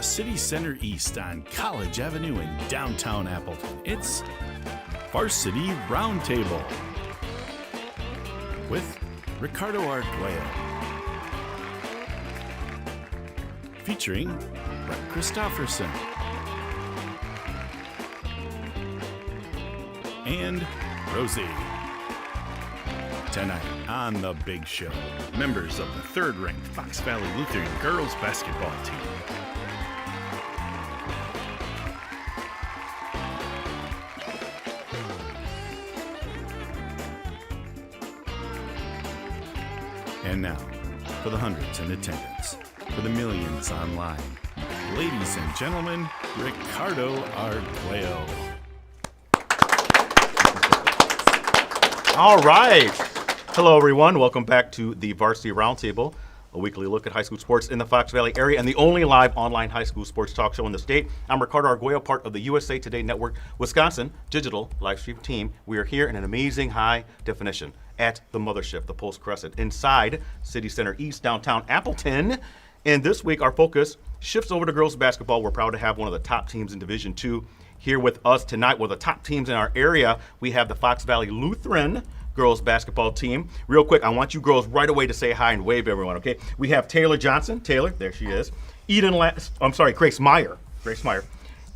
the City Center East on College Avenue in downtown Appleton. It's Varsity Roundtable with Ricardo Arguello, featuring Christopherson and Rosie. Tonight on The Big Show, members of the third-ranked Fox Valley Lutheran girls basketball team. And now, for the hundreds in attendance, for the millions online, ladies and gentlemen, Ricardo Arguello. All right. Hello, everyone. Welcome back to the Varsity Roundtable, a weekly look at high school sports in the Fox Valley area and the only live online high school sports talk show in the state. I'm Ricardo Arguello, part of the USA Today Network Wisconsin digital live stream team. We are here in an amazing high definition at the mothership, the Post Crescent, inside City Center East, downtown Appleton. And this week, our focus shifts over to girls basketball. We're proud to have one of the top teams in Division II here with us tonight. One of the top teams in our area. We have the Fox Valley Lutheran girls basketball team. Real quick, I want you girls right away to say hi and wave everyone, okay? We have Taylor Johnson. Taylor, there she is. Grace Meier,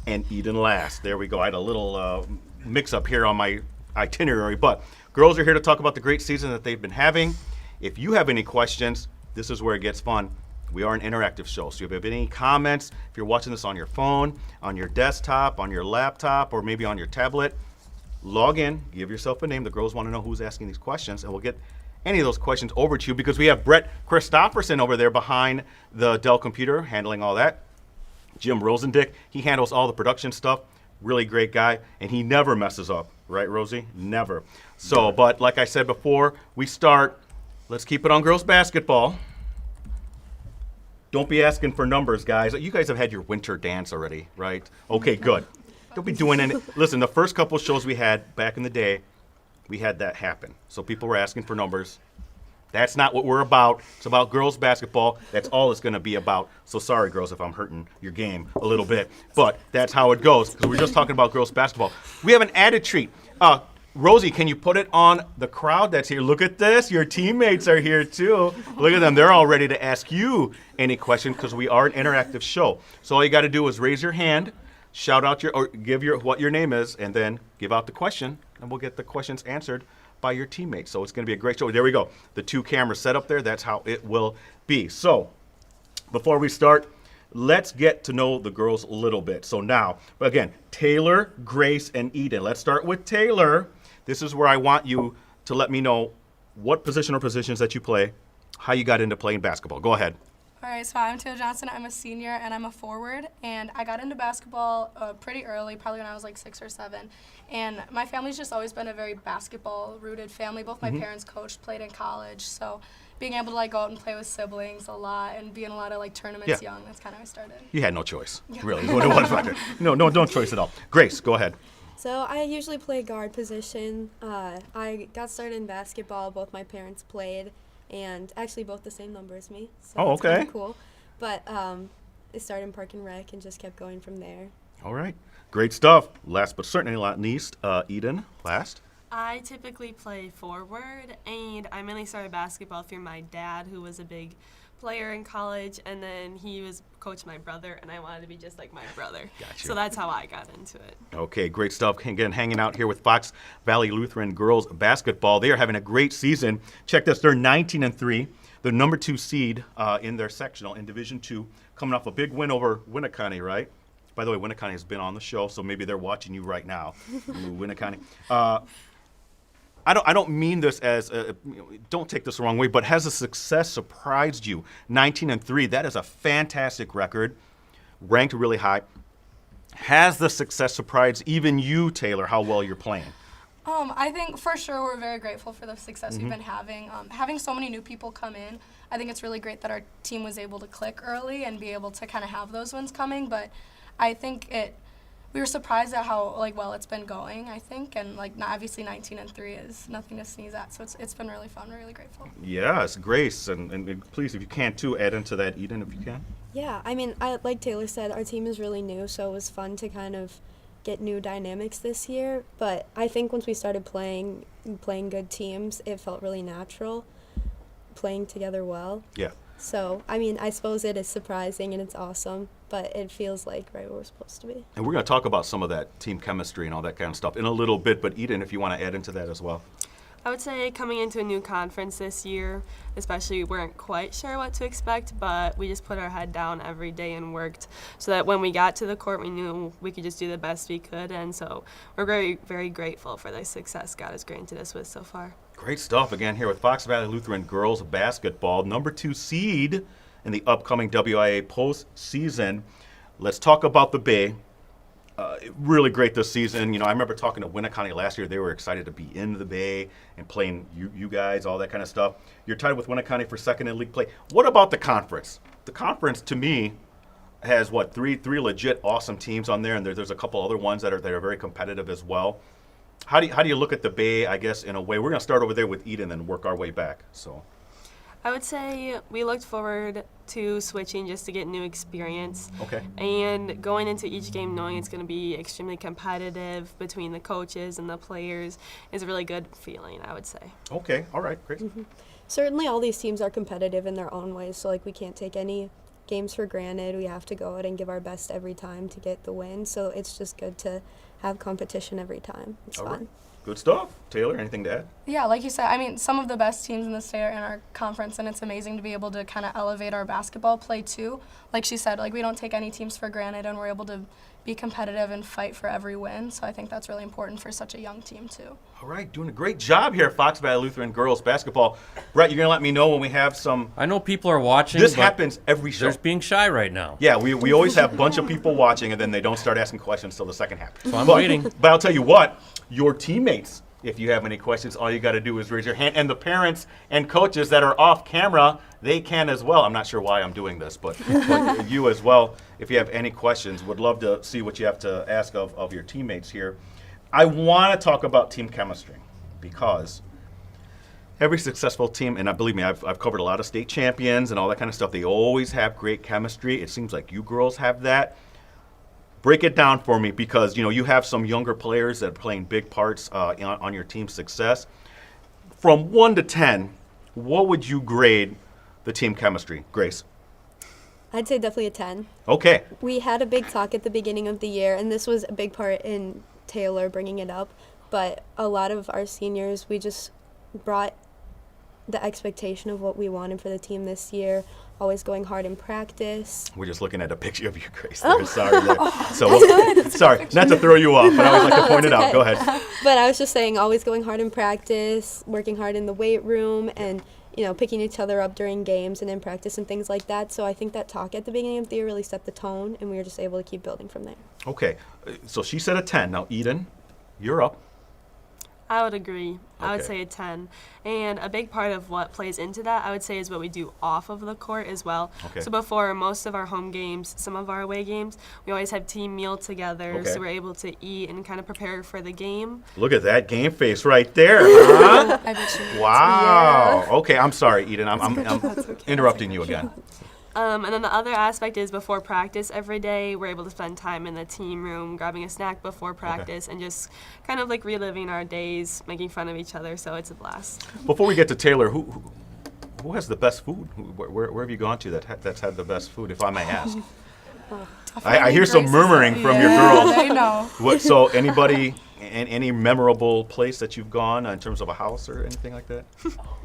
and Eden Last. There we go. I had a little mix-up here on my itinerary, but girls are here to talk about the great season that they've been having. If you have any questions, this is where it gets fun. We are an interactive show, so if you have any comments, if you're watching this on your phone, on your desktop, on your laptop, or maybe on your tablet, log in, give yourself a name. The girls want to know who's asking these questions, and we'll get any of those questions over to you because we have Brett Christopherson over there behind the Dell computer handling all that. Jim Rosandick, he handles all the production stuff. Really great guy, and he never messes up. Right, Rosie? Never. So, but like I said before, we start, let's keep it on girls basketball. Don't be asking for numbers, guys. You guys have had your winter dance already, right? Okay, good. Don't be doing any. Listen, the first couple shows we had back in the day, we had that happen. So people were asking for numbers. That's not what we're about. It's about girls basketball. That's all it's going to be about. So sorry, girls, if I'm hurting your game a little bit. But that's how it goes because we're just talking about girls basketball. We have an added treat. Rosie, can you put it on the crowd that's here? Look at this. Your teammates are here, too. Look at them. They're all ready to ask you any question because we are an interactive show. So all you got to do is raise your hand, shout out give what your name is, and then give out the question, and we'll get the questions answered by your teammates. So it's going to be a great show. There we go. The two cameras set up there. That's how it will be. So before we start, let's get to know the girls a little bit. So now, again, Taylor, Grace, and Eden. Let's start with Taylor. This is where I want you to let me know what position or positions that you play, how you got into playing basketball. Go ahead. All right, so I'm Taylor Johnson. I'm a senior, and I'm a forward. And I got into basketball pretty early, probably when I was like 6 or 7. And my family's just always been a very basketball-rooted family. Both my parents coached, played in college. So being able to like go out and play with siblings a lot and be in a lot of like tournaments young, that's kind of how I started. You had no choice, really. No choice at all. Grace, go ahead. So I usually play guard position. I got started in basketball. Both my parents played, and actually both the same number as me. So oh, okay. It's cool. But I started in Park and Rec and just kept going from there. All right. Great stuff. Last but certainly not least, Eden, last. I typically play forward, and I mainly started basketball through my dad, who was a big player in college, and then he was coaching my brother, and I wanted to be just like my brother. Gotcha. So that's how I got into it. Okay, great stuff. Again, hanging out here with Fox Valley Lutheran girls basketball. They are having a great season. Check this, they're 19-3. They're number 2 seed in their sectional in Division II, coming off a big win over Winneconne, right? By the way, Winneconne has been on the show, so maybe they're watching you right now. Winneconne. I don't mean this as, don't take this the wrong way, but has the success surprised you? 19-3, that is a fantastic record, ranked really high. Has the success surprised even you, Taylor, how well you're playing? I think for sure we're very grateful for the success we've been having. Having so many new people come in, I think it's really great that our team was able to click early and be able to kind of have those wins coming, but I think we were surprised at how well it's been going, I think, and obviously 19-3 is nothing to sneeze at, so it's been really fun. We're really grateful. Yes, Grace, and please, if you can too, add into that, Eden, if you can. Yeah, I mean, like Taylor said, our team is really new, so it was fun to kind of get new dynamics this year. But I think once we started playing good teams, it felt really natural, playing together well. Yeah. So, I mean, I suppose it is surprising and it's awesome, but it feels like right where we're supposed to be. And we're going to talk about some of that team chemistry and all that kind of stuff in a little bit, but Eden, if you want to add into that as well. I would say coming into a new conference this year, especially, we weren't quite sure what to expect, but we just put our head down every day and worked so that when we got to the court, we knew we could just do the best we could. And so we're very, very grateful for the success God has granted us with so far. Great stuff again here with Fox Valley Lutheran girls basketball, number 2 seed in the upcoming WIA postseason. Let's talk about the Bay. Really great this season. You know, I remember talking to Winneconne last year. They were excited to be in the Bay and playing you guys, all that kind of stuff. You're tied with Winneconne for second in league play. What about the conference? The conference, to me, has three legit awesome teams on there, and there's a couple other ones that are very competitive as well. How do you look at the Bay, I guess, in a way? We're going to start over there with Eden and work our way back. So I would say we looked forward to switching just to get new experience. Okay. And going into each game knowing it's going to be extremely competitive between the coaches and the players is a really good feeling, I would say. Okay. All right. Great. Mm-hmm. Certainly all these teams are competitive in their own ways, so we can't take any games for granted. We have to go out and give our best every time to get the win, so it's just good to have competition every time. It's All fun. right. Good stuff. Taylor, anything to add? Yeah, like you said, I mean, some of the best teams in the state are in our conference, and it's amazing to be able to kind of elevate our basketball play too. Like she said, we don't take any teams for granted, and we're able to be competitive and fight for every win. So I think that's really important for such a young team too. All right, doing a great job here at Fox Valley Lutheran girls basketball. Brett, you're going to let me know when we have some. I know people are watching. This but happens every show. They're just being shy right now. Yeah, we always have a bunch of people watching, and then they don't start asking questions till the second half. So I'm waiting. But I'll tell you what, your teammates, if you have any questions, all you got to do is raise your hand. And the parents and coaches that are off camera, they can as well. I'm not sure why I'm doing this, but you as well, if you have any questions, would love to see what you have to ask of your teammates here. I want to talk about team chemistry because every successful team, and believe me, I've covered a lot of state champions and all that kind of stuff, they always have great chemistry. It seems like you girls have that. Break it down for me because, you have some younger players that are playing big parts on your team's success. From 1 to 10, what would you grade the team chemistry? Grace? I'd say definitely a 10. Okay. We had a big talk at the beginning of the year, and this was a big part in Taylor bringing it up, but a lot of our seniors, we just brought the expectation of what we wanted for the team this year, always going hard in practice. We're just looking at a picture of you, Grace. There. Sorry. There. So, sorry, not to throw you off, but I always like to point it out. Go ahead. But I was just saying, always going hard in practice, working hard in the weight room, and picking each other up during games and in practice and things like that. So I think that talk at the beginning of the year really set the tone, and we were just able to keep building from there. Okay. So she said a 10. Now, Eden, you're up. I would agree. I would Okay. say a 10. And a big part of what plays into that, I would say, is what we do off of the court as well. Okay. So before most of our home games, some of our away games, we always have team meal together. Okay. So we're able to eat and kind of prepare for the game. Look at that game face right there. Huh? I bet you. Wow. Okay, I'm sorry, Eden. I'm interrupting you again. And then the other aspect is before practice every day, we're able to spend time in the team room, grabbing a snack before practice, and just kind of reliving our days, making fun of each other. So it's a blast. Before we get to Taylor, who has the best food? Where have you gone to that's had the best food, if I may ask? I hear some murmuring from your girls. They know. So anybody, any memorable place that you've gone in terms of a house or anything like that?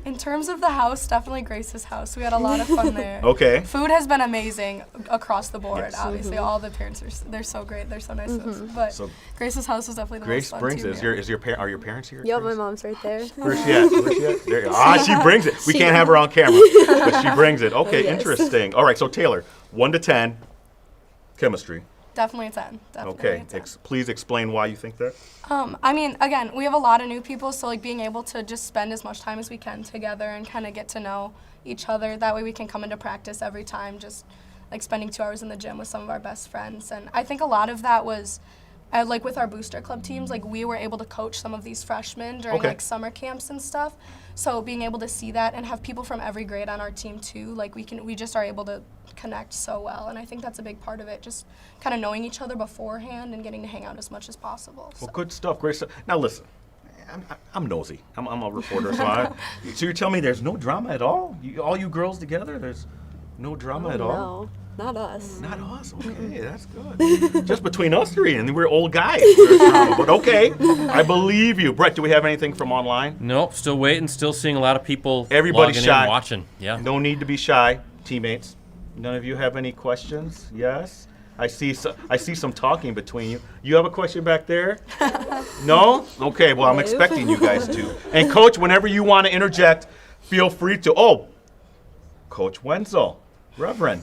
In terms of the house, definitely Grace's house. We had a lot of fun there. Okay. Food has been amazing across the board. Yes. Obviously, all the parents they're so great. They're so nice to us. But So Grace's house was definitely the Grace most fun brings too. it. Are your parents here? Yep, my Grace? mom's right there. Where's she at? There you are. She brings it. We can't have her on camera, but she brings it. Okay, Yes. interesting. All right, so Taylor, 1 to 10, chemistry. Definitely a 10. Definitely Okay, a 10. please explain why you think that. I mean, again, we have a lot of new people, so being able to just spend as much time as we can together and kind of get to know each other. That way we can come into practice every time, just spending 2 hours in the gym with some of our best friends. And I think a lot of that was, with our booster club teams, we were able to coach some of these freshmen during Okay. summer camps and stuff. So being able to see that and have people from every grade on our team too, we just are able to connect so well, and I think that's a big part of it, just kind of knowing each other beforehand and getting to hang out as much as possible. So. Well, good stuff, great stuff. Now listen, I'm nosy. I'm a reporter, so you're telling me there's no drama at all? All you girls together, there's no drama at all? No, not us. Not us. Okay, that's good. Just between us three, and we're old guys. There's drama, but okay, I believe you. Brett, do we have anything from online? Nope, still waiting, still seeing a lot of people Everybody's logging shy. in, watching. Yeah. No need to be shy, teammates. None of you have any questions? Yes? I see some talking between you. You have a question back there? No? Okay, well, I'm expecting you guys to. And Coach, whenever you want to interject, feel free to. Oh, Coach Wenzel, Reverend,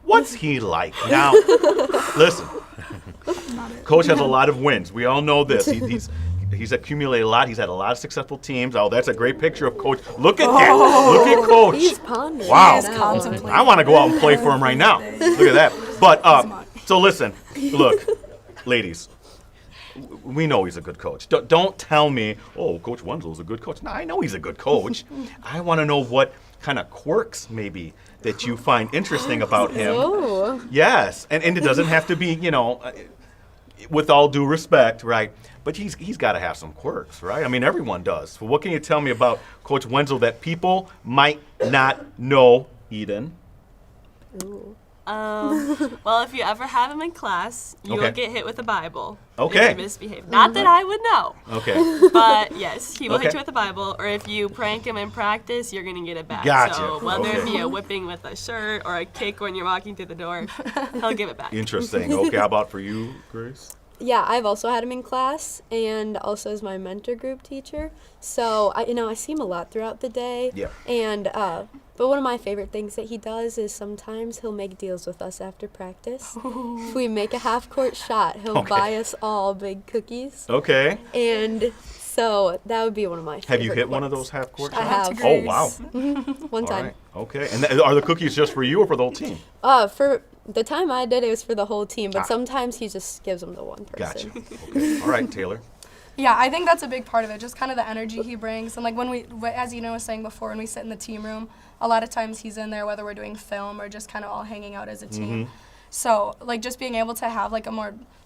what's he like? Now, listen, Coach has a lot of wins. We all know this. He's accumulated a lot. He's had a lot of successful teams. Oh, that's a great picture of Coach. Look at that. Look at Coach. He's pondering. Wow. He is contemplating. I want to go out and play for him right now. Look at that. But, so listen, look, ladies, we know he's a good coach. Don't tell me, oh, Coach Wenzel's a good coach. No, I know he's a good coach. I want to know what kind of quirks, maybe, that you find interesting about him. Oh. Yes, and it doesn't have to be, with all due respect, right? But he's got to have some quirks, right? I mean, everyone does. So what can you tell me about Coach Wenzel that people might not know, Eden? Ooh. Well, if you ever have him in class, you Okay. will get hit with a Bible. Okay. If you misbehave. Not that I would know. Okay. But yes, he will hit Okay. you with a Bible, or if you prank him in practice, you're gonna get it back. Gotcha. So whether it Okay. be a whipping with a shirt or a kick when you're walking through the door, he'll give it back. Interesting. Okay, how about for you, Grace? Yeah, I've also had him in class and also as my mentor group teacher. So I see him a lot throughout the day. Yeah. And but one of my favorite things that he does is sometimes he'll make deals with us after practice. If we make a half-court shot, he'll Okay. buy us all big cookies. Okay. And so that would be one of my favorite Have you hit one of ones. those half-court I shots? have. Oh, wow. One All time. right. Okay. And are the cookies just for you or for the whole team? For the time I did, it was for the whole team, but sometimes he just gives them to one Gotcha. person. Okay. All right, Taylor. Yeah, I think that's a big part of it, just kind of the energy he brings. And like as Ina was saying before, when we sit in the team room, a lot of times he's in there, whether we're doing film or just kind of all hanging out as a team. So like just being able to have like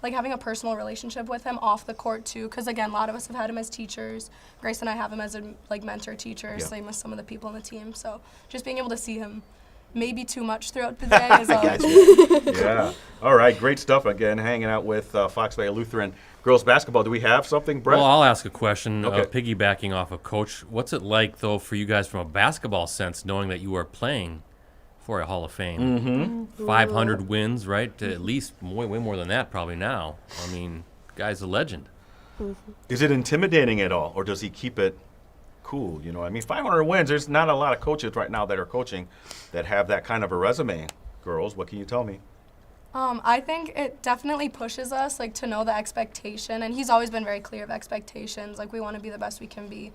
having a personal relationship with him off the court too, because again, a lot of us have had him as teachers. Grace and I have him as a mentor teacher, Yeah. same with some of the people on the team. So just being able to see him maybe too much throughout the day is always Gotcha. Yeah. All right, great stuff. Again, hanging out with Fox Valley Lutheran girls basketball. Do we have something, Brett? Well, I'll ask a question, Okay. piggybacking off of Coach. What's it like, though, for you guys from a basketball sense, knowing that you are playing for a Hall of Fame? 500 wins, right? At least way more than that probably now. I mean, guy's a legend. Is it intimidating at all, or does he keep it cool? 500 wins. There's not a lot of coaches right now that are coaching that have that kind of a resume. Girls, what can you tell me? I think it definitely pushes us like to know the expectation, and he's always been very clear of expectations. Like we want to be the best we can be,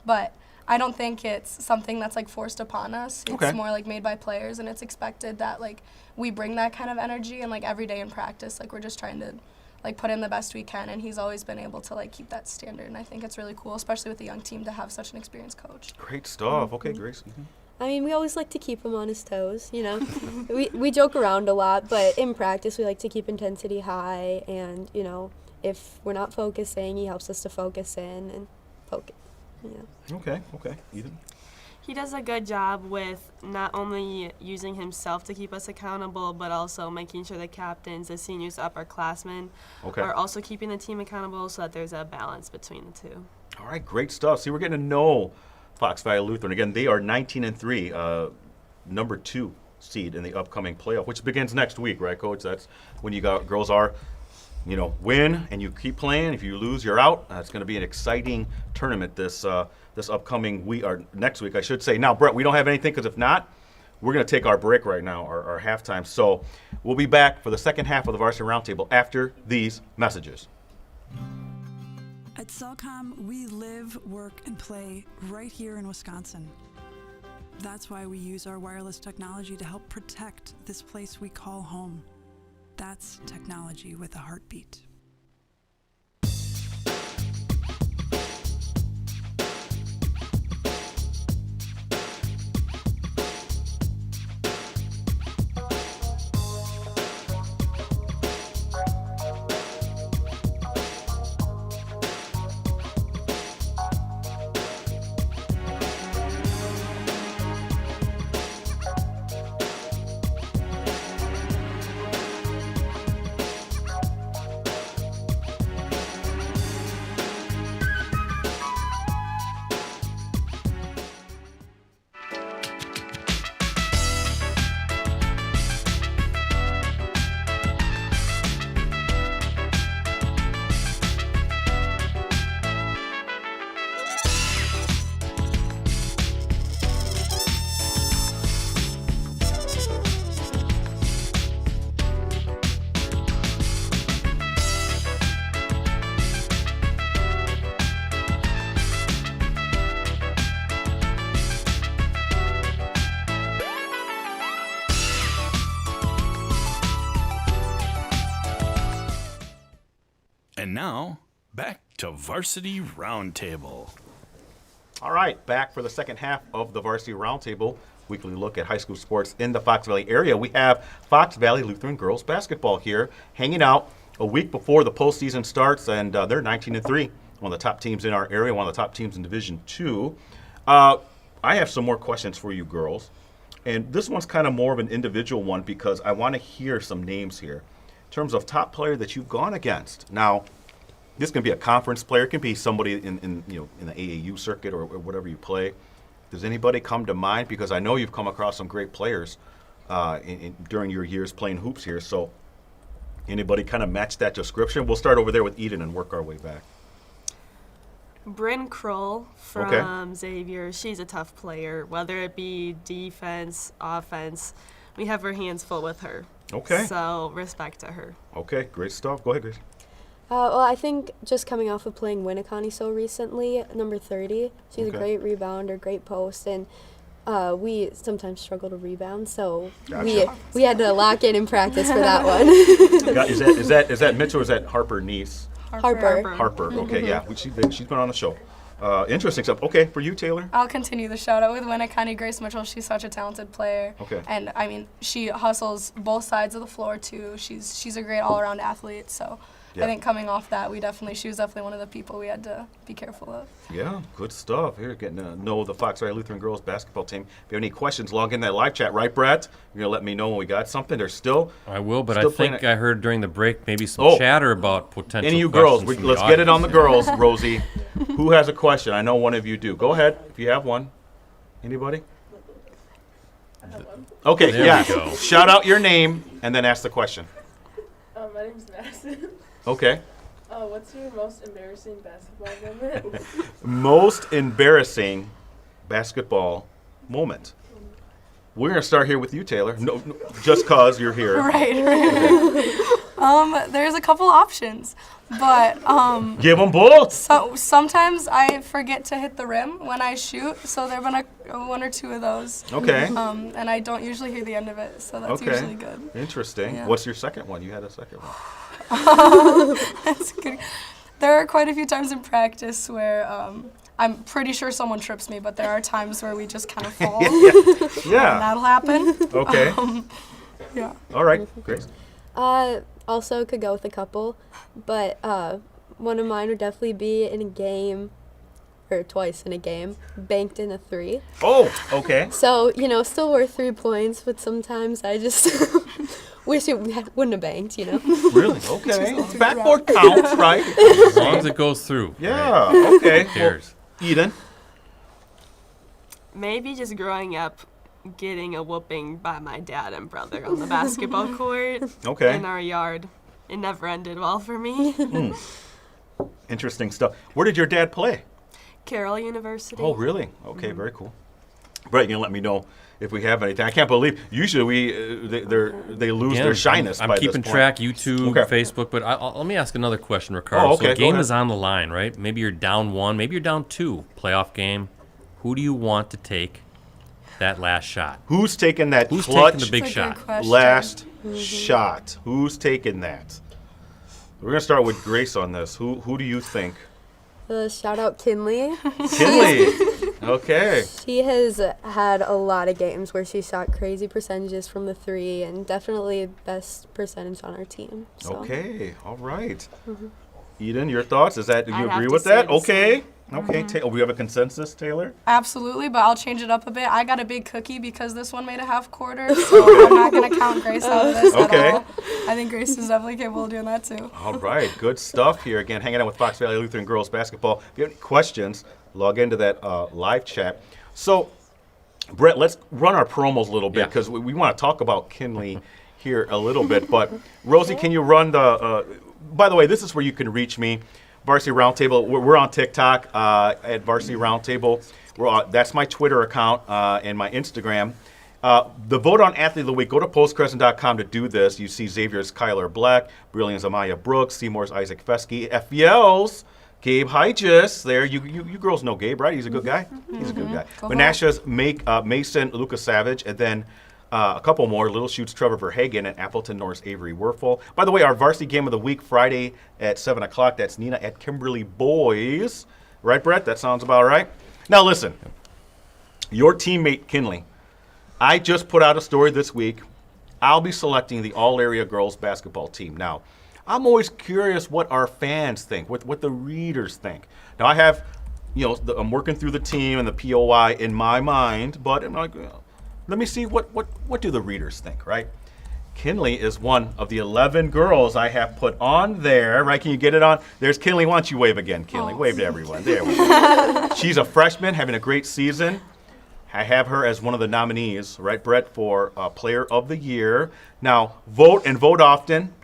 but I don't think it's something that's like forced upon us. It's Okay. more like made by players, and it's expected that like we bring that kind of energy, and like every day in practice, like we're just trying to like put in the best we can, and he's always been able to like keep that standard, and I think it's really cool, especially with the young team, to have such an experienced coach. Great stuff. Okay, Grace. I mean, we always like to keep him on his toes, we joke around a lot, but in practice we like to keep intensity high, and, if we're not focusing, he helps us to focus in and focus, Okay. Eden? He does a good job with not only using himself to keep us accountable, but also making sure the captains, the seniors, the upperclassmen Okay. are also keeping the team accountable so that there's a balance between the two. All right, great stuff. See, we're getting to know Fox Valley Lutheran. Again, they are 19-3, number 2 seed in the upcoming playoff, which begins next week, right, Coach? That's when girls are, win and you keep playing. If you lose, you're out. It's going to be an exciting tournament this upcoming week, or next week, I should say. Now, Brett, we don't have anything, because if not, we're going to take our break right now, our halftime. So we'll be back for the second half of the Varsity Roundtable after these messages. At Cellcom, we live, work, and play right here in Wisconsin. That's why we use our wireless technology to help protect this place we call home. That's technology with a heartbeat. now, back to Varsity Roundtable. All right, back for the second half of the Varsity Roundtable, weekly look at high school sports in the Fox Valley area. We have Fox Valley Lutheran girls basketball here, hanging out a week before the postseason starts, and they're 19-3, one of the top teams in our area, one of the top teams in Division II. I have some more questions for you girls, and this one's kind of more of an individual one because I want to hear some names here in terms of top player that you've gone against. Now, this can be a conference player, it can be somebody in the AAU circuit or whatever you play. Does anybody come to mind? Because I know you've come across some great players during your years playing hoops here. So anybody kind of match that description? We'll start over there with Eden and work our way back. Bryn Kroll from Xavier. She's a tough player, whether it be defense, offense. We have our hands full with her. Okay. So respect to her. Okay, great stuff. Go ahead, Grace. Well, I think just coming off of playing Winneconne so recently, number 30, she's a great rebounder, great post, and we sometimes struggle to rebound, so Gotcha. we had to lock in and practice for that one. Is that Mitchell or is that Harper niece? Harper. Harper. Okay, yeah. She's been on the show. Interesting stuff. Okay, for you, Taylor. I'll continue the shout out with Winneconne. Grace Mitchell, she's such a talented player. Okay. And I mean, she hustles both sides of the floor too. She's a great all around athlete. So Yeah. I think coming off that, she was definitely one of the people we had to be careful of. Yeah, good stuff. Here, getting to know the Fox Valley Lutheran girls basketball team. If you have any questions, log in that live chat, right, Brad? You're gonna let me know when we got something. There's still. I will, but I still think playing I heard during the break maybe some chatter about potential any of you girls, questions from the let's get it on the audience. girls, Rosie. Who has a question? I know one of you do. Go ahead if you have one. Anybody? Okay, There yeah. we go. Shout out your name and then ask the question. My name's Madison. Okay. What's your most embarrassing basketball moment? Most embarrassing basketball moment. We're gonna start here with you, Taylor. No, just cause you're here. Right. There's a couple options, but Give them both. so sometimes I forget to hit the rim when I shoot, so there've been one or two of those. Okay. And I don't usually hear the end of it, so that's Okay. usually good. Interesting. Yeah. What's your second one? You had a second one. That's good. There are quite a few times in practice where I'm pretty sure someone trips me, but there are times where we just kind of fall. And Yeah. that'll happen. Okay. Yeah. All right. Grace. Also could go with a couple, but one of mine would definitely be in a game, or twice in a game, banked in a 3. Oh. Okay. So, still worth 3 points, but sometimes I just wish it wouldn't have banked, Really? Okay. Backboard counts, right? As long as it goes through. Yeah. Okay. Who cares? Well, Eden. Maybe just growing up getting a whooping by my dad and brother on the basketball court Okay. in our yard. It never ended well for me. Interesting stuff. Where did your dad play? Carroll University. Oh, really? Okay. Very cool. Brett, you gonna let me know if we have anything. I can't believe. Usually, they lose Again, their shyness. I'm by keeping this point. track, YouTube, Okay. Facebook, but let me ask another question, Ricardo. Oh, okay, So the go game ahead. is on the line, right? Maybe you're down 1, maybe you're down 2. Playoff game. Who do you want to take that last shot? Who's taking that Who's clutch taking the big That's a good shot? question. last shot? Who's taking that? We're gonna start with Grace on this. Who do you think? Shout out Kinley. Kinley. Okay. She has had a lot of games where she shot crazy percentages from the 3 and definitely best percentage on our team. So. Okay. All right. Eden, your thoughts? Is that do you I'd have agree to with say that? the Okay. Okay. We have a consensus, Taylor. Absolutely, but I'll change it up a bit. I got a big cookie because this one made a half quarter, so I'm not going to count Grace out of this Okay. at all. I think Grace is definitely capable of doing that too. All right. Good stuff here. Again, hanging out with Fox Valley Lutheran girls basketball. If you have any questions, log into that live chat. So, Brett, let's run our promos a little bit Yeah. because we want to talk about Kinley here a little bit. But Rosie, can you run the? By the way, this is where you can reach me. Varsity Roundtable. We're on TikTok at Varsity Roundtable. That's my Twitter account and my Instagram. The vote on Athlete of the Week. Go to postcrescent.com to do this. You see Xavier's Kyler Black, Brilliant's Amaya Brooks, Seymour's Isaac Fesky, FVL's Gabe Hyges. There, you girls know Gabe, right? He's a good guy. He's a good guy. Go Menasha's Mason Lucas Savage, and then A couple more. Little Shoots, Trevor Verhagen, and Appleton Norris, Avery Werfel. By the way, our varsity game of the week, Friday at 7 o'clock. That's Nina at Kimberly Boys. Right, Brett? That sounds about right. Now, listen. Your teammate, Kinley, I just put out a story this week. I'll be selecting the all-area girls basketball team. Now, I'm always curious what our fans think, what the readers think. Now, I have, I'm working through the team and the POI in my mind, but I'm like, let me see what do the readers think, right? Kinley is one of the 11 girls I have put on there, right? Can you get it on? There's Kinley. Why don't you wave again, Kinley? Wave to everyone. There we go. She's a freshman having a great season. I have her as one of the nominees, right, Brett, for Player of the Year. Now, vote and vote often.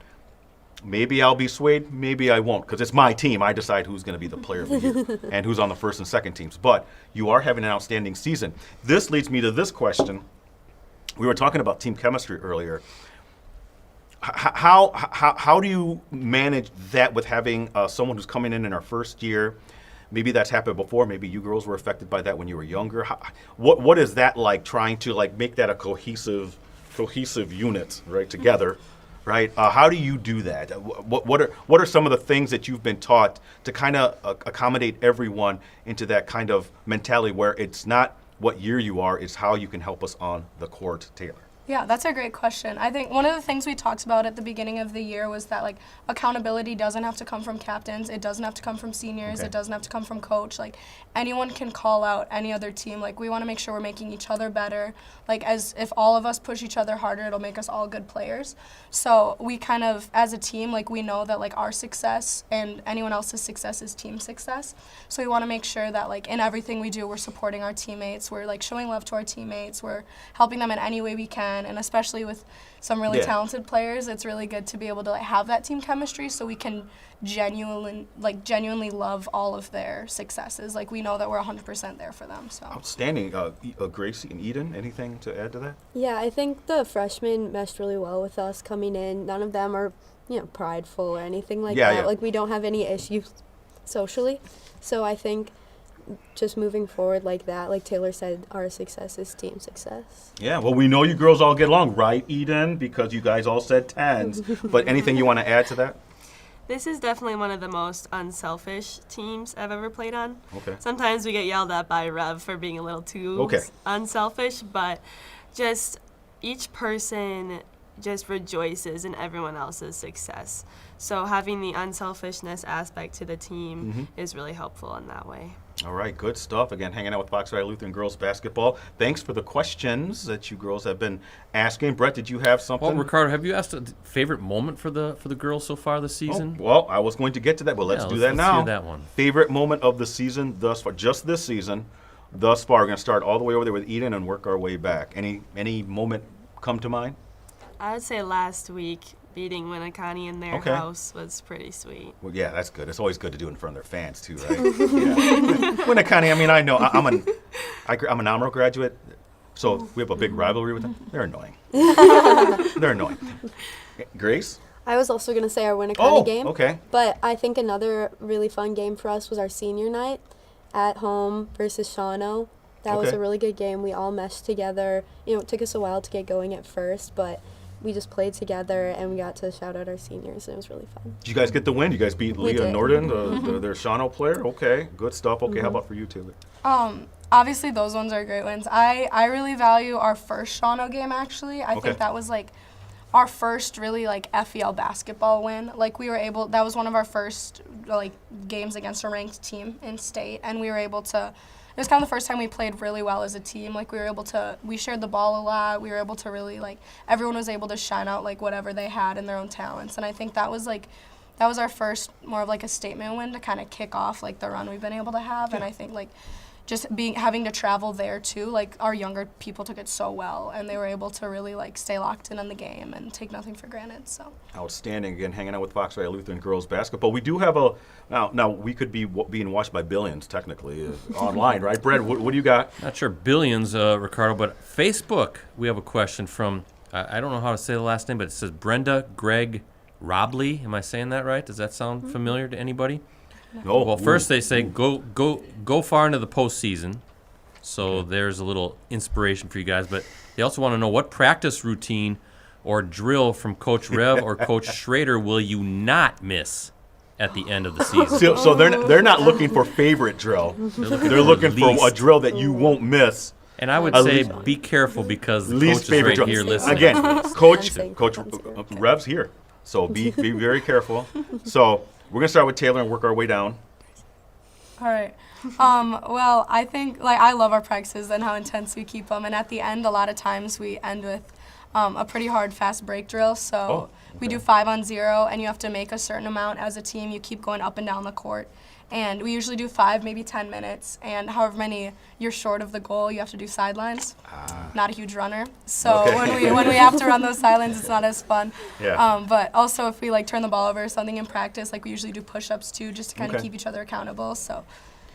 Maybe I'll be swayed, maybe I won't, because it's my team. I decide who's going to be the Player of the Year and who's on the first and second teams. But you are having an outstanding season. This leads me to this question. We were talking about team chemistry earlier. How do you manage that with having someone who's coming in our first year? Maybe that's happened before. Maybe you girls were affected by that when you were younger. What is that like, trying to make that a cohesive unit, right, together, right? How do you do that? What are some of the things that you've been taught to kind of accommodate everyone into that kind of mentality where it's not what year you are, it's how you can help us on the court, Taylor? Yeah, that's a great question. I think one of the things we talked about at the beginning of the year was that accountability doesn't have to come from captains. It doesn't have to come from seniors. Okay. It doesn't have to come from coach. Anyone can call out any other team. We want to make sure we're making each other better. As if all of us push each other harder, it'll make us all good players. So we kind of, as a team, we know that our success and anyone else's success is team success. So we want to make sure that in everything we do, we're supporting our teammates. We're showing love to our teammates. We're helping them in any way we can. And especially with some really talented players, it's really good to be able to have that team chemistry so we can genuinely love all of their successes. We know that we're 100% there for them. So Outstanding. Gracie and Eden, anything to add to that? Yeah, I think the freshmen meshed really well with us coming in. None of them are, prideful or anything like that. Yeah. We don't have any issues socially. So I think just moving forward like that, like Taylor said, our success is team success. Yeah, well, we know you girls all get along, right, Eden? Because you guys all said 10s. But anything you want to add to that? This is definitely one of the most unselfish teams I've ever played on. Okay. Sometimes we get yelled at by Rev for being a little too unselfish, but just each person just rejoices in everyone else's success. So having the unselfishness aspect to the team is really helpful in that way. All right, good stuff. Again, hanging out with Fox Valley Lutheran girls basketball. Thanks for the questions that you girls have been asking. Brett, did you have something? Well, Ricardo, have you asked a favorite moment for the girls so far this season? Oh, well, I was going to get to that, but let's do that now. Let's hear that one. Favorite moment of the season thus far, just this season, thus far. We're going to start all the way over there with Eden and work our way back. Any moment come to mind? I would say last week, beating Winneconne in their house was pretty sweet. Well, yeah, that's good. It's always good to do it in front of their fans, too, right? Winneconne, I mean, I know. I'm an Amro graduate, so we have a big rivalry with them. They're annoying. They're annoying. Grace? I was also going to say our Winneconne game. Okay. But I think another really fun game for us was our senior night at home versus Shawano. That was a really good game. We all meshed together. It took us a while to get going at first, but we just played together, and we got to shout out our seniors, and it was really fun. Did you guys get the win? You guys beat Leah Norden, their Shawano player? Okay, good stuff. Okay, how about for you, Taylor? Obviously, those ones are great wins. I really value our first Shawano game, actually. I think that was, our first really, FEL basketball win. That was one of our first, games against a ranked team in state, and we were able to. It was kind of the first time we played really well as a team. We shared the ball a lot. We were able to really, everyone was able to shine out, whatever they had in their own talents. And I think that was, that was our first more of, a statement win to kind of kick off, the run we've been able to have. And I think, just having to travel there, too, our younger people took it so well. And they were able to really, stay locked in on the game and take nothing for granted, so. Outstanding. Again, hanging out with Fox Valley Lutheran girls basketball. We do have now we could be being watched by billions, technically, online, right? Brett, what do you got? Not sure billions, Ricardo, but Facebook, we have a question from, I don't know how to say the last name, but it says Brenda Greg Robley. Am I saying that right? Does that sound familiar to anybody? No. Well, first they say go far into the postseason. So there's a little inspiration for you guys. But They also want to know what practice routine or drill from Coach Rev or Coach Schrader will you not miss at the end of the season? So they're not looking for favorite drill. They're looking for a drill that you won't miss. And I would At say least- be careful because the Least coach is favorite right drill. here listening. Again, Coach Rev's here. So be very careful. So we're going to start with Taylor and work our way down. All right. Well, I think, I love our practices and how intense we keep them. And at the end, a lot of times we end with a pretty hard fast break drill. So we do 5-on-0, and you have to make a certain amount as a team. You keep going up and down the court. And we usually do 5, maybe 10 minutes. And however many you're short of the goal, you have to do sidelines. Not a huge runner. So when we have to run those sidelines, it's not as fun. Yeah. But also if we turn the ball over or something in practice, we usually do push-ups too, just to kind of keep each other accountable. So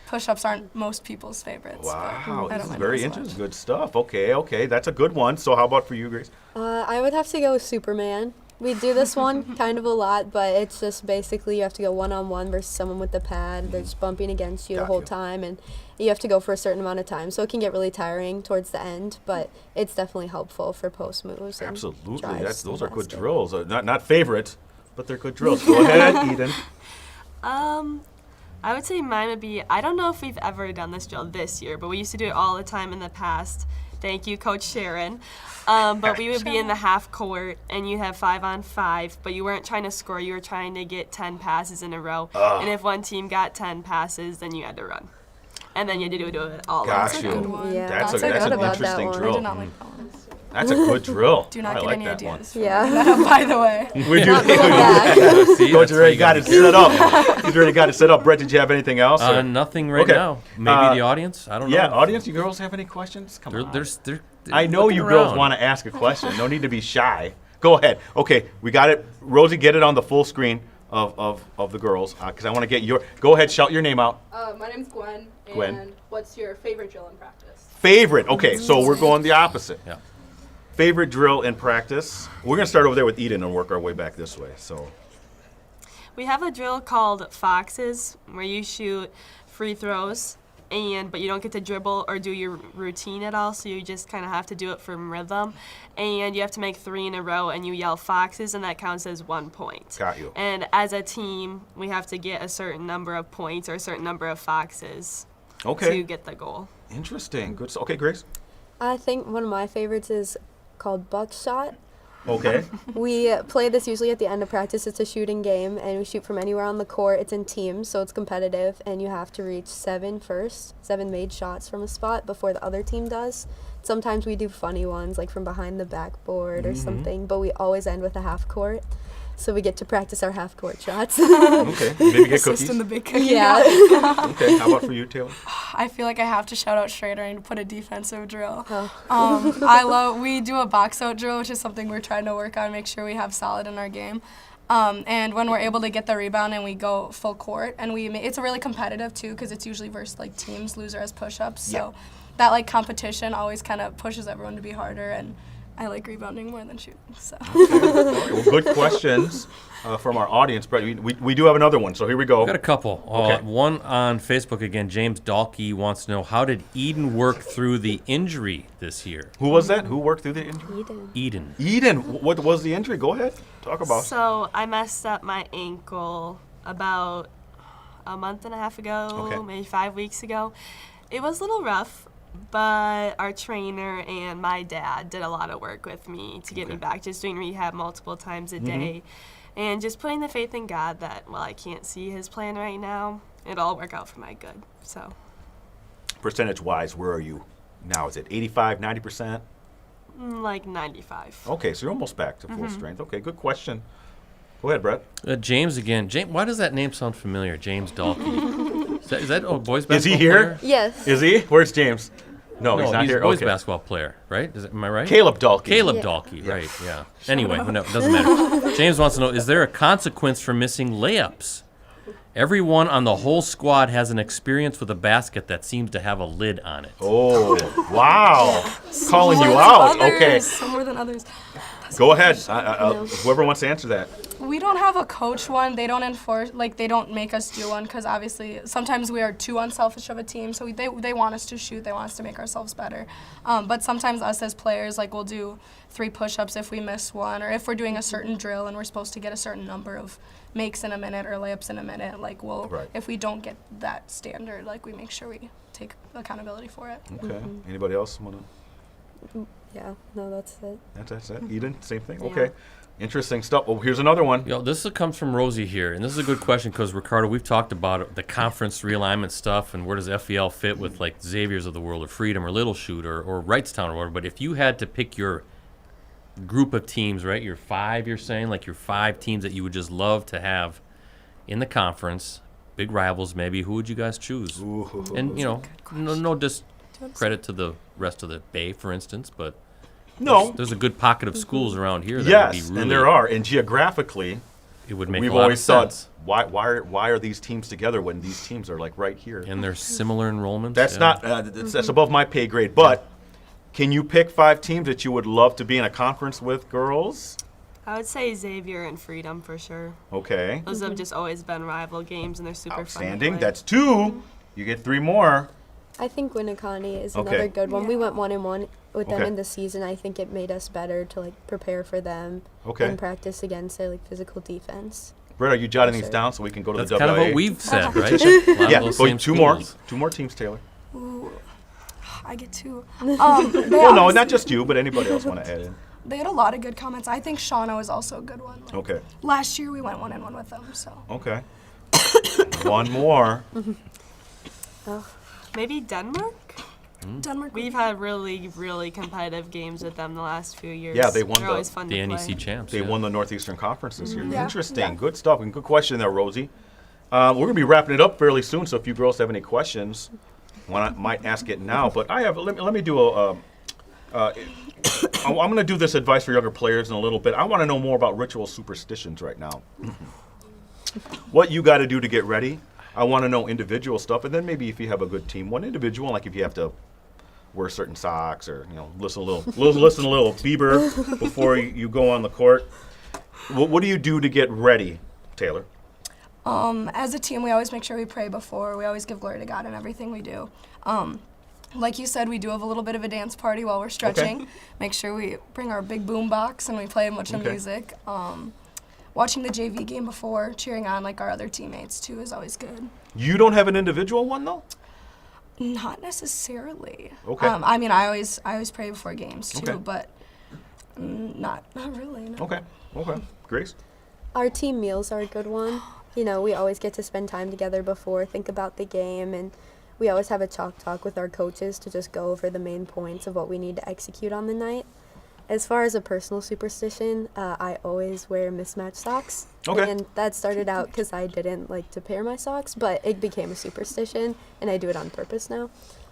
push-ups aren't most people's favorites. Wow, but I this don't is mind very them as much. interesting. Good stuff. Okay. That's a good one. So how about for you, Grace? I would have to go with Superman. We do this one kind of a lot, but it's just basically you have to go one-on-one versus someone with the pad. They're just bumping against you the whole time, and you have to go for a certain amount of time. So it can get really tiring towards the end, but it's definitely helpful for post moves. And Absolutely. drives to Those the are good basket. drills. Not favorites, but they're good drills. Go ahead, Eden. I would say mine would be, I don't know if we've ever done this drill this year, but we used to do it all the time in the past. Thank you, Coach Sharon. But we would be in the half court, and you'd have 5-on-5, but you weren't trying to score. You were trying to get 10 passes in a row. And if one team got 10 passes, then you had to run. And then you had to do it all. Got Good you. one. Yeah, That's I an forgot about that interesting one. I drill. did not like that one. That's a good drill. Do not I get like any that one. ideas. Yeah. By the way. We do. See, Coach that's already why got you it set up. He's already got it set up. Brett, did you have anything else? or- Nothing right Okay. now. Maybe the audience. I don't know. Yeah, audience, you girls have any questions? Come on. They're I know looking you girls around. want to ask a question. No need to be shy. Go ahead. Okay, we got it. Rosie, get it on the full screen of the girls because I want to get your. Go ahead, shout your name out. My name's Gwen. And Gwen. what's your favorite drill in practice? Favorite. Okay, so we're going the opposite. Yeah. Favorite drill in practice. We're gonna start over there with Eden and work our way back this way. So. We have a drill called Foxes, where you shoot free throws, but you don't get to dribble or do your routine at all, so you just kind of have to do it from rhythm. And you have to make 3 in a row, and you yell Foxes, and that counts as 1 point. Got you. And as a team, we have to get a certain number of points or a certain number of Foxes Okay. to get the goal. Interesting. Good. Okay, Grace. I think one of my favorites is called buckshot. Okay. We play this usually at the end of practice. It's a shooting game, and we shoot from anywhere on the court. It's in teams, so it's competitive, and you have to reach 7 made shots from a spot before the other team does. Sometimes we do funny ones, like from behind the backboard or something, but we always end with a half court, so we get to practice our half court shots. Okay. Maybe get Assist cookies. in the big cookie. Yeah. Okay. How about for you, Taylor? I feel like I have to shout out Schrader and put a defensive drill. Oh. We do a box out drill, which is something we're trying to work on, make sure we have solid in our game. And when we're able to get the rebound and we go full court, and it's really competitive too, because it's usually versus teams, loser has push-ups. So that competition always kind of pushes everyone to be harder, and I like rebounding more than shooting. So. All right, well, good questions from our audience, Brett. We do have another one, so here we go. We've got a couple. Okay. One on Facebook again. James Dahlke wants to know, how did Eden work through the injury this year? Who was that? Who worked through the injury? Eden. Eden. What was the injury? Go ahead. Talk about. So I messed up my ankle about a month and a half ago, maybe 5 weeks ago. It was a little rough, but our trainer and my dad did a lot of work with me to get me back, just doing rehab multiple times a day. And just putting the faith in God that, while I can't see his plan right now, it'll all work out for my good. So, Percentage-wise, where are you now? Is it 85, 90%? like 95. Okay, so you're almost back to full strength. Okay, good question. Go ahead, Brett. James again. James, why does that name sound familiar? James Dahlke. is that a boys basketball Is he here? player? Yes. Is he? Where's James? No, he's not here. a boys Okay. basketball player, right? Am I right? Caleb Dahlke. Caleb Yeah. Dahlke, right, yeah. Anyway, no, it doesn't matter. James wants to know, is there a consequence for missing layups? Everyone on the whole squad has an experience with a basket that seems to have a lid on it. Oh, wow. Calling More you than out. others, Okay. some more than others. Go ahead. No. Whoever wants to answer that. We don't have a coach one. They don't enforce, like, they don't make us do one because obviously sometimes we are too unselfish of a team. So they want us to shoot. They want us to make ourselves better. But sometimes us as players, like, we'll do 3 push-ups if we miss one, or if we're doing a certain drill and we're supposed to get a certain number of makes in a minute or layups in a minute, like, if we don't get that standard, like, we make sure we take accountability for it. Okay. Anybody else want to? Yeah, no, that's it. That's it. Eden, same thing. Okay. Interesting stuff. Well, here's another one. This comes from Rosie here, and this is a good question because, Ricardo, we've talked about the conference realignment stuff and where does FVL fit with, like, Xavier's of the world or Freedom or Little Shoot or Wrightstown or whatever. But if you had to pick your group of teams, right, your 5, you're saying, like your 5 teams that you would just love to have in the conference, big rivals maybe, who would you guys choose? Ooh. And, no discredit to the rest of the Bay, for instance, but No. there's a good pocket of schools around here that would be really, and there are. And geographically, it would make we've a lot always of thought, sense. why are these teams together when these teams are, like, right here? And there's similar enrollments. That's not that's above my pay grade. But can you pick 5 teams that you would love to be in a conference with, girls? I would say Xavier and Freedom for sure. Okay. Those have just always been rival games, and they're super Outstanding. fun to play. That's 2. You get 3 more. I think Winnicott is Okay. another good one. We went 1-1 with them Okay. in the season. I think it made us better to, like, prepare for them Okay. and practice against their, like, physical defense. Brett, are you jotting these Sure. down so we can go to That's the kind of WIA? what we've said, right? A lot of Yeah, those go same 2 more. schools. 2 more teams, Taylor. Ooh, I get 2. Well, no, not just you, but anybody else want to add in. They had a lot of good comments. I think Shawano is also a good one. Like, Okay. Last year we went 1-1 with them, so. Okay. 1 more. Maybe Denmark? Denmark. We've had really, really competitive games with them the last few years. Yeah, they won They're the- always fun The to NEC play. champs. They yeah. won the Northeastern Conference this year. Yeah. Interesting. Yeah. Good stuff. And good question there, Rosie. We're going to be wrapping it up fairly soon, so if you girls have any questions, might ask it now. But I have. Let me do I'm going to do this advice for younger players in a little bit. I want to know more about ritual superstitions right now. What you got to do to get ready. I want to know individual stuff, and then maybe if you have a good team, one individual, like if you have to wear certain socks or listen a little Bieber before you go on the court. What do you do to get ready, Taylor? As a team, we always make sure we pray before. We always give glory to God in everything we do. Like you said, we do have a little bit of a dance party while we're stretching. Make sure we bring our big boom box and we play a bunch of music. Watching the JV game before, cheering on like our other teammates too is always good. You don't have an individual one though? Not necessarily. Okay. I mean, I always pray before games too, Okay. but not really. No. Okay. Grace? Our team meals are a good one. We always get to spend time together before, think about the game, and we always have a chalk talk with our coaches to just go over the main points of what we need to execute on the night. As far as a personal superstition, I always wear mismatched socks. Okay. And that started out because I didn't like to pair my socks, but it became a superstition, and I do it on purpose now.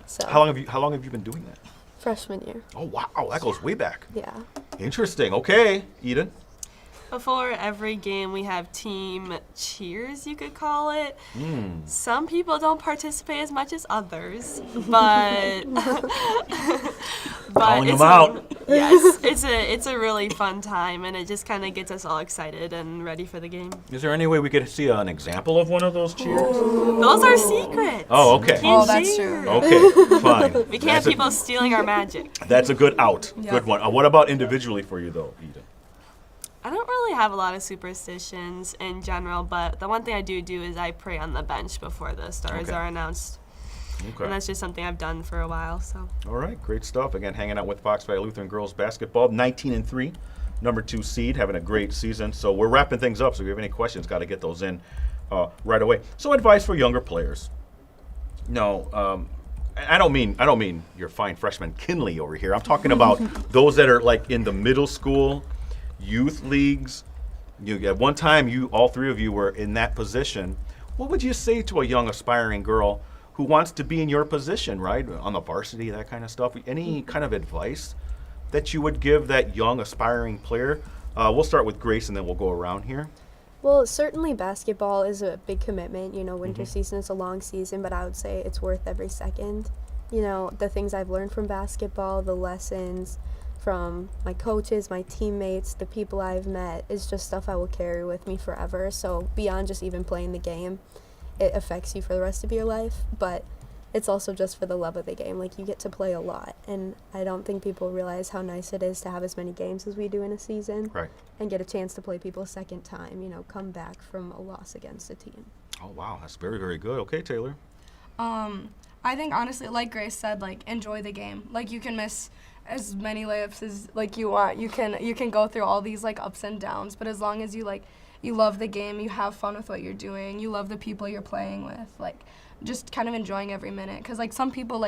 So How long have you been doing that? freshman year, Oh wow, that goes way back. yeah. Interesting. Okay, Eden. Before every game, we have team cheers, you could call it. Some people don't participate as much as others, but Calling it's them out. Yes, it's a really fun time, and it just kind of gets us all excited and ready for the game. Is there any way we could see an example of one of those cheers? Those are secrets. Oh, okay. Can't Oh, that's share. true. Okay, fine. We can't have people stealing our magic. That's a good out. Yeah. Good one. What about individually for you though, Eden? I don't really have a lot of superstitions in general, but the one thing I do is I pray on the bench before the stars Okay. are announced. Okay. And that's just something I've done for a while, so. All right, great stuff. Again, hanging out with Fox Valley Lutheran girls basketball, 19-3, number 2 seed, having a great season. So we're wrapping things up. So if you have any questions, got to get those in right away. So advice for younger players. No, I don't mean your fine freshman Kinley over here. I'm talking about those that are like in the middle school, youth leagues. At one time, all 3 of you were in that position. What would you say to a young aspiring girl who wants to be in your position, right? On the varsity, that kind of stuff. Any kind of advice that you would give that young aspiring player? We'll start with Grace and then we'll go around here. Well, certainly basketball is a big commitment. Winter season is a long season, but I would say it's worth every second. The things I've learned from basketball, the lessons from my coaches, my teammates, the people I've met is just stuff I will carry with me forever. So beyond just even playing the game, it affects you for the rest of your life. But it's also just for the love of the game. Like, you get to play a lot, and I don't think people realize how nice it is to have as many games as we do in a season. Right. And get a chance to play people a second time, come back from a loss against a team. Oh, wow. That's very, very good. Okay, Taylor. I think, honestly, like Grace said, enjoy the game. You can miss as many layups as you want. You can go through all these ups and downs, but as long as you love the game, you have fun with what you're doing, you love the people you're playing with, just kind of enjoying every minute. Because some people,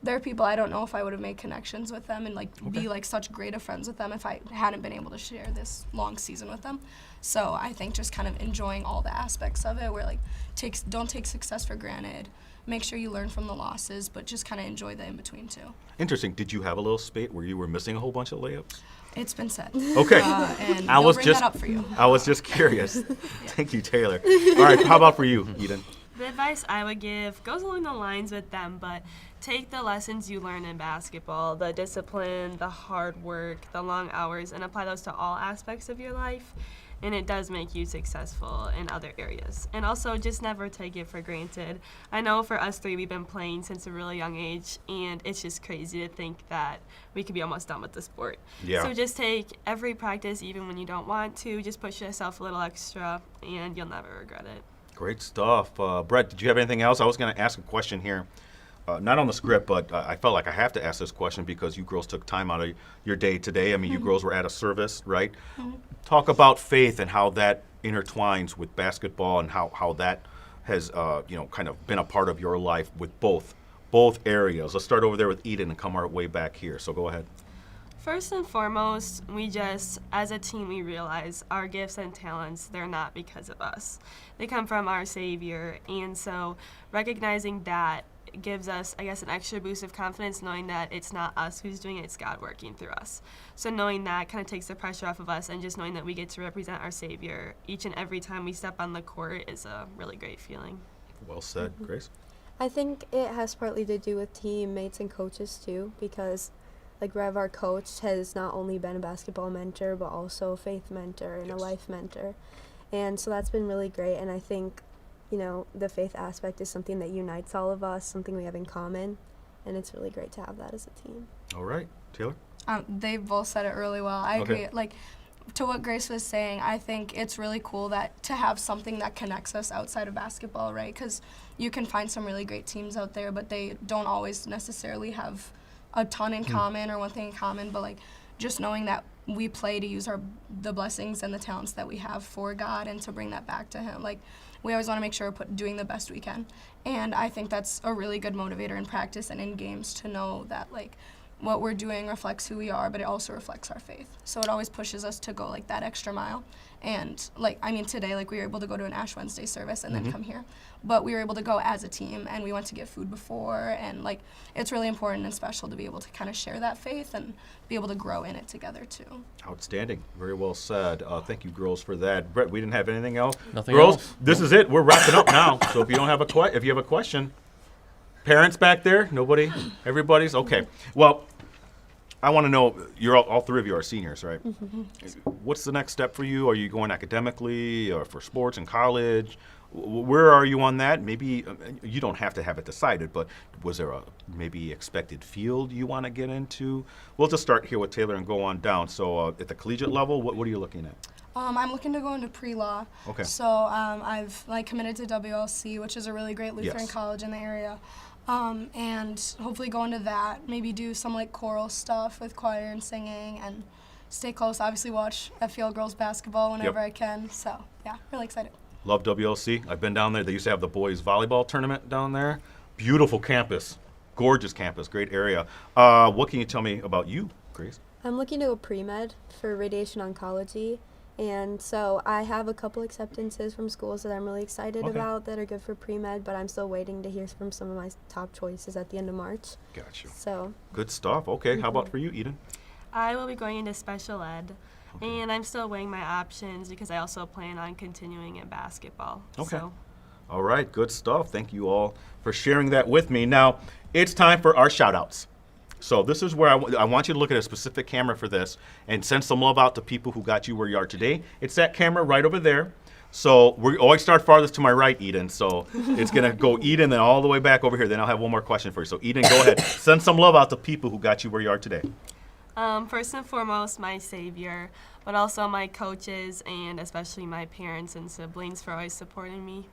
there are people I don't know if I would have made connections with them and be such great of friends with them if I hadn't been able to share this long season with them. So I think just kind of enjoying all the aspects of it, where don't take success for granted. Make sure you learn from the losses, but just kind of enjoy the in-between, too. Interesting. Did you have a little spate where you were missing a whole bunch of layups? It's been said. Okay. And I we'll was bring just that up for you. I was just curious. Thank you, Taylor. All right, how about for you, Eden? The advice I would give goes along the lines with them, but take the lessons you learn in basketball, the discipline, the hard work, the long hours, and apply those to all aspects of your life. And it does make you successful in other areas. And also, just never take it for granted. I know for us three, we've been playing since a really young age, and it's just crazy to think that we could be almost done with the sport. Yeah. So just take every practice, even when you don't want to. Just push yourself a little extra, and you'll never regret it. Great stuff. Brett, did you have anything else? I was going to ask a question here. Not on the script, but I felt like I have to ask this question because you girls took time out of your day today. I mean, you girls were at a service, right? Talk about faith and how that intertwines with basketball and how that has, kind of been a part of your life with both areas. Let's start over there with Eden and come our way back here. So go ahead. First and foremost, as a team, we realize our gifts and talents, they're not because of us. They come from our Savior. And so recognizing that gives us, I guess, an extra boost of confidence, knowing that it's not us who's doing it, it's God working through us. So knowing that kind of takes the pressure off of us, and just knowing that we get to represent our Savior each and every time we step on the court is a really great feeling. Well said, Grace. I think it has partly to do with teammates and coaches, too, because Rev, our coach, has not only been a basketball mentor, but also a faith mentor and a life mentor. And so that's been really great, and I think the faith aspect is something that unites all of us, something we have in common, and it's really great to have that as a team. All right. Taylor? They both said it really well. I Okay. agree. To what Grace was saying, I think it's really cool that to have something that connects us outside of basketball, right? Because you can find some really great teams out there, but they don't always necessarily have a ton in common or one thing in common, but just knowing that we play to use the blessings and the talents that we have for God and to bring that back to Him. We always want to make sure we're doing the best we can. And I think that's a really good motivator in practice and in games to know that, what we're doing reflects who we are, but it also reflects our faith. So it always pushes us to go, that extra mile. And, today, we were able to go to an Ash Wednesday service and then come here. But we were able to go as a team, and we went to get food before. And, it's really important and special to be able to kind of share that faith and be able to grow in it together, too. Outstanding. Very well said. Thank you, girls, for that. Brett, we didn't have anything else? Nothing girls, else. This is it. We're wrapping up now. So if you don't have if you have a question, parents back there, nobody, everybody's okay. Well, I want to know, you're all three of you are seniors, right? What's the next step for you? Are you going academically or for sports in college? Where are you on that? Maybe you don't have to have it decided, but was there a maybe expected field you want to get into? We'll just start here with Taylor and go on down. So at the collegiate level, what are you looking at? I'm looking to go into pre-law. Okay. So I've committed to WLC, which is a really great Lutheran college in the area. And hopefully go into that, maybe do some choral stuff with choir and singing, and stay close. Obviously watch FPL girls basketball whenever I can. So yeah, really excited. Love WLC. I've been down there. They used to have the boys volleyball tournament down there. Beautiful campus, gorgeous campus, great area. What can you tell me about you, Grace? I'm looking to go pre-med for radiation oncology. And so I have a couple acceptances from schools that I'm really excited about that are good for pre-med, but I'm still waiting to hear from some of my top choices at the end of March. Gotcha. So Good stuff. Okay, how about for you, Eden? I will be going into special ed, and I'm still weighing my options because I also plan on continuing in basketball. Okay. So. All right, good stuff. Thank you all for sharing that with me. Now, it's time for our shout-outs. So this is where I want you to look at a specific camera for this and send some love out to people who got you where you are today. It's that camera right over there. So we always start farthest to my right, Eden. So it's going to go Eden, then all the way back over here. Then I'll have one more question for you. So Eden, go ahead. Send some love out to people who got you where you are today. First and foremost, my savior, but also my coaches and especially my parents and siblings for always supporting me.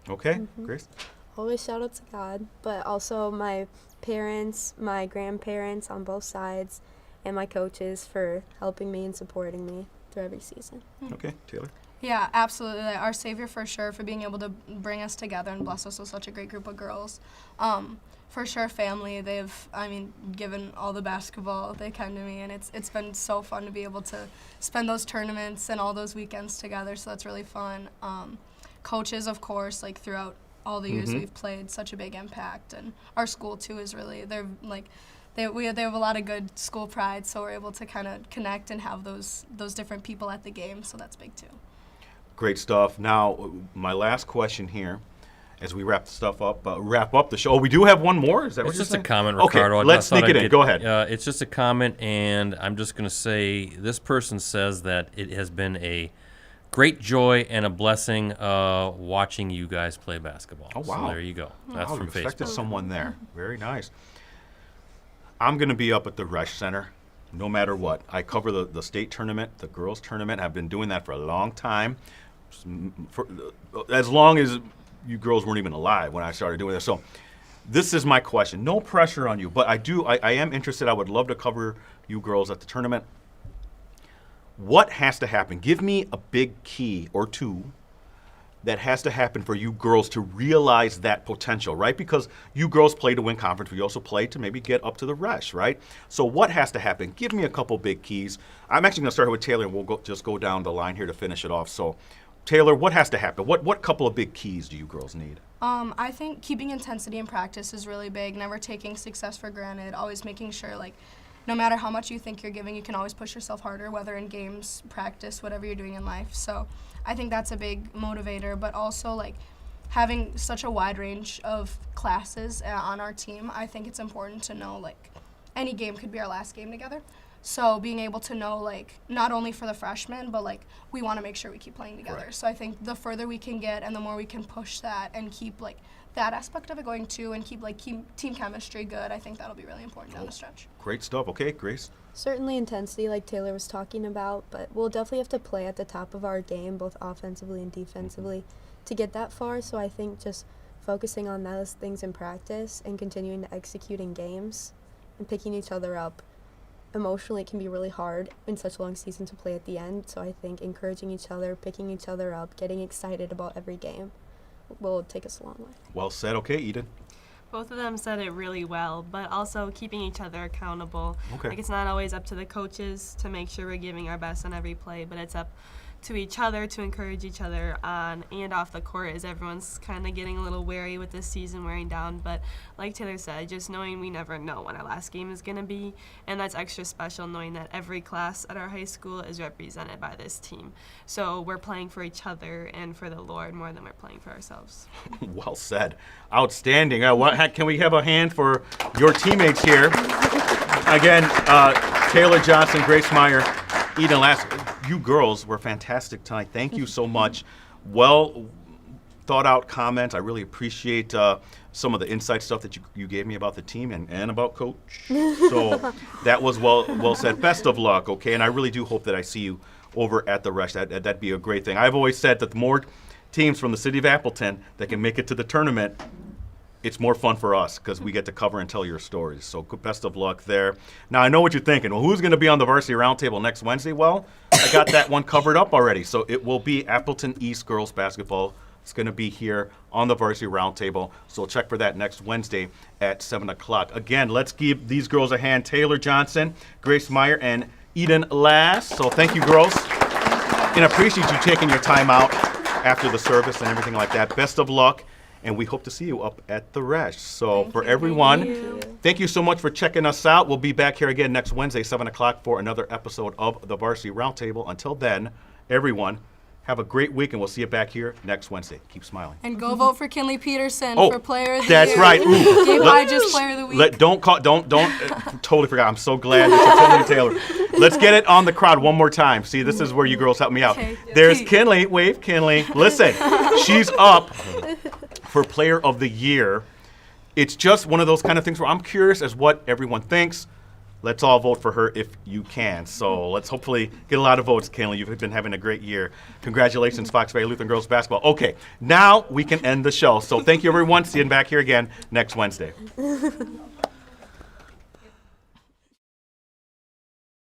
Okay, Grace? Always shout out to God, but also my parents, my grandparents on both sides, and my coaches for helping me and supporting me through every season. Okay, Taylor? Yeah, absolutely. Our savior for sure, for being able to bring us together and bless us with such a great group of girls. For sure, family. They've, given all the basketball they can to me, and it's been so fun to be able to spend those tournaments and all those weekends together. So that's really fun. Coaches, of course, like throughout all the years we've played, such a big impact, and our school too is really they have a lot of good school pride, so we're able to kind of connect and have those different people at the game. So that's big too. Great stuff. Now, my last question here, as we wrap up the show. Oh, we do have one more? Is that what It's you're just saying? a comment, Okay, Ricardo. let's sneak it in. Go ahead. It's just a comment, and I'm just going to say this person says that it has been a great joy and a blessing watching you guys play basketball. Oh, wow. So there you go. That's Wow, from you respected Facebook. someone there. Very nice. I'm going to be up at the Resch Center no matter what. I cover the state tournament, the girls tournament. I've been doing that for a long time, for as long as you girls weren't even alive when I started doing this. So this is my question. No pressure on you, but I am interested. I would love to cover you girls at the tournament. What has to happen? Give me a big key or two that has to happen for you girls to realize that potential, right? Because you girls play to win conference, but you also play to maybe get up to the Resch, right? So what has to happen? Give me a couple big keys. I'm actually going to start with Taylor, and we'll just go down the line here to finish it off. So, Taylor, what has to happen? What couple of big keys do you girls need? I think keeping intensity in practice is really big. Never taking success for granted. Always making sure, no matter how much you think you're giving, you can always push yourself harder, whether in games, practice, whatever you're doing in life. So I think that's a big motivator, but also having such a wide range of classes on our team, I think it's important to know any game could be our last game together. So being able to know not only for the freshmen, but we want to make sure we keep playing together. Right. So I think the further we can get and the more we can push that and keep that aspect of it going too, and keep team chemistry good, I think that'll be really important down the stretch. Great stuff. Okay, Grace? Certainly intensity, like Taylor was talking about, but we'll definitely have to play at the top of our game, both offensively and defensively, to get that far. So I think just focusing on those things in practice and continuing to execute in games and picking each other up. Emotionally, it can be really hard in such a long season to play at the end. So I think encouraging each other, picking each other up, getting excited about every game will take us a long way. Well said. Okay, Eden? Both of them said it really well, but also keeping each other accountable. Okay. It's not always up to the coaches to make sure we're giving our best on every play, but it's up to each other to encourage each other on and off the court, as everyone's kind of getting a little wary with this season wearing down. But like Taylor said, just knowing we never know when our last game is going to be, and that's extra special knowing that every class at our high school is represented by this team. So we're playing for each other and for the Lord more than we're playing for ourselves. Well said. Outstanding. Can we have a hand for your teammates here? Again, Taylor Johnson, Grace Meier, Eden Last. You girls were fantastic tonight. Thank you so much. Well thought out comments. I really appreciate some of the inside stuff that you gave me about the team and about Coach. So that was well said. Best of luck, okay? And I really do hope that I see you over at the Resch. That'd be a great thing. I've always said that the more teams from the city of Appleton that can make it to the tournament, it's more fun for us because we get to cover and tell your stories. So best of luck there. Now, I know what you're thinking. Well, who's going to be on the Varsity Roundtable next Wednesday? Well, I got that one covered up already. So it will be Appleton East girls basketball. It's going to be here on the Varsity Roundtable. So check for that next Wednesday at 7 o'clock. Again, let's give these girls a hand. Taylor Johnson, Grace Meier, and Eden Last. So thank you, girls. And appreciate you taking your time out after the service and everything like that. Best of luck. And we hope to see you up at the Resch. So for everyone, thank you so much for checking us out. We'll be back here again next Wednesday, 7 o'clock, for another episode of the Varsity Roundtable. Until then, everyone, Have a great week, and we'll see you back here next Wednesday. Keep smiling. And go vote for Kinley Peterson Oh, for Player of the that's Year. right. Ooh. Gabe Hodges Player of the Week. Don't totally forgot. I'm so glad that you're Kinley Taylor. Let's get it on the crowd one more time. See, this is where you girls help me out. Okay. There's Pete. Kinley. Wave, Kinley. Listen, she's up for Player of the Year. It's just one of those kind of things where I'm curious as what everyone thinks. Let's all vote for her if you can. So let's hopefully get a lot of votes, Kinley. You've been having a great year. Congratulations, Fox Valley Lutheran girls basketball. Okay, now we can end the show. So thank you, everyone. See you back here again next Wednesday.